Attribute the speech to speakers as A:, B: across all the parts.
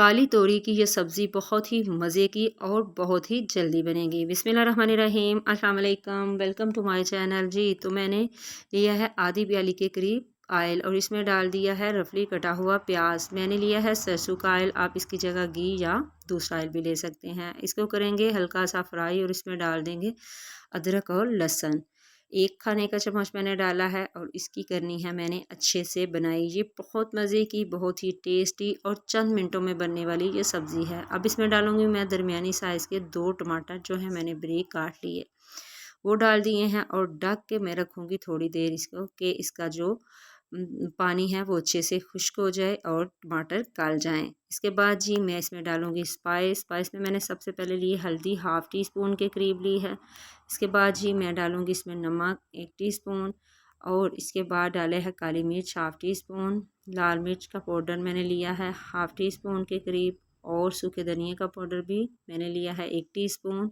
A: काली तोरी की ये सब्ज़ी बहुत ही मज़े की और बहुत ही जल्दी बनेगी। बिस्मिल्लाहिर्रहमानिर्रहीम, अस्सलाम वालेकुम, वेलकम टू माय चैनल। जी, तो मैंने लिया है आधी प्याली के करीब ऑयल और इसमें डाल दिया है रफली कटा हुआ प्याज। मैंने लिया है सरसों का ऑयल, आप इसकी जगह घी या दूसरा ऑयल भी ले सकते हैं। इसको करेंगे हल्का सा फ्राई और इसमें डाल देंगे अदरक और लहसुन। 1 खाने का चम्मच मैंने डाला है और इसकी करनी है मैंने अच्छे से बनाई। ये बहुत मज़े की, बहुत ही टेस्टी और चंद मिनटों में बनने वाली ये सब्ज़ी है। अब इसमें डालूँगी मैं दरमियानी साइज़ के 2 टमाटर जो है मैंने बारीक काट लिए, वो डाल दिए हैं और ढक के मैं रखूँगी थोड़ी देर इसको कि इसका जो पानी है वो अच्छे से खुश्क हो जाए और टमाटर गल जाएँ। इसके बाद जी मैं इसमें डालूँगी स्पाइस में मैंने सबसे पहले ली हल्दी हाफ़ टी स्पून के करीब ली है। इसके बाद जी मैं डालूँगी इसमें नमक 1 टीस्पून और इसके बाद डाले है काली मिर्च हाफ़ टी स्पून, लाल मिर्च का पाउडर मैंने लिया है हाफ़ टी स्पून के करीब और सूखे धनिया का पाउडर भी मैंने लिया है 1 टीस्पून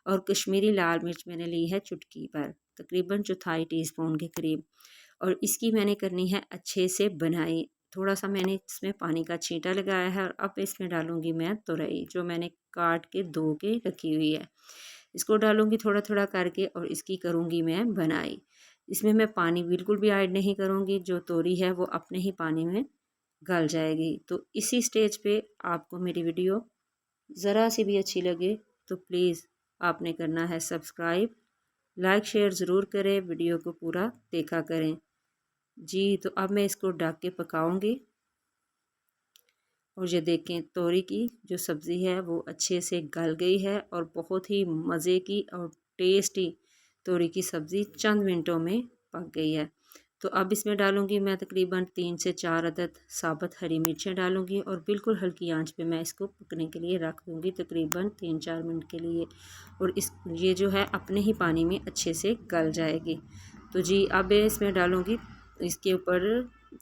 A: और कश्मीरी लाल मिर्च मैंने ली है चुटकी भर, तकरीबन चौथाई टीस्पून के करीब। और इसकी मैंने करनी है अच्छे से बनाई। थोड़ा सा मैंने इसमें पानी का छींटा लगाया है और अब इसमें डालूँगी मैं तुरई जो मैंने काट के धो के रखी हुई है। इसको डालूँगी थोड़ा-थोड़ा करके और इसकी करूँगी मैं बनाई। इसमें मैं पानी बिल्कुल भी ऐड नहीं करूँगी, जो तोरी है वो अपने ही पानी में गल जाएगी। तो इसी स्टेज पे आपको मेरी वीडियो ज़रा सी भी अच्छी लगे तो प्लीज़ आपने करना है सब्सक्राइब, लाइक शेयर ज़रूर करें, वीडियो को पूरा देखा करें। जी, तो अब मैं इसको ढक के पकाऊँगी और ये देखें तोरी की जो सब्ज़ी है वो अच्छे से गल गई है और बहुत ही मज़े की और टेस्टी तोरी की सब्ज़ी चंद मिनटों में पक गई है। तो अब इसमें डालूँगी मैं तकरीबन 3 से 4 अदद साबुत हरी मिर्चें डालूँगी और बिल्कुल हल्की आंच पे मैं इसको पकने के लिए रख दूँगी तकरीबन 3-4 मिनट के लिए और ये जो है अपने ही पानी में अच्छे से गल जाएगी। तो जी अब इसमें डालूँगी इसके ऊपर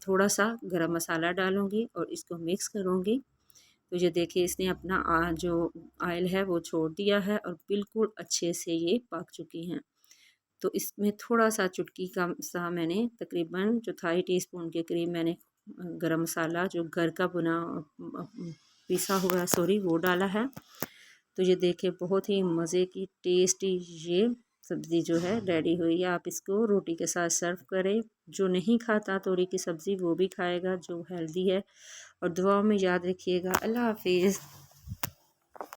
A: थोड़ा सा गरम मसाला डालूँगी और इसको मिक्स करूँगी। तो ये देखिए इसने अपना जो ऑयल है वो छोड़ दिया है और बिल्कुल अच्छे से ये पक चुकी हैं। तो इसमें थोड़ा सा चुटकी का सा मैंने तकरीबन चौथाई टीस्पून के करीब मैंने गरम मसाला जो घर का भुना पिसा हुआ सॉरी वो डाला है। तो ये देखिए बहुत ही मज़े की टेस्टी ये सब्ज़ी जो है रेडी हुई है। आप इसको रोटी के साथ सर्व करें। जो नहीं खाता तोरी की सब्ज़ी वो भी खाएगा जो हेल्दी है। और दुआओं में याद रखिएगा। अल्लाह हाफ़िज़।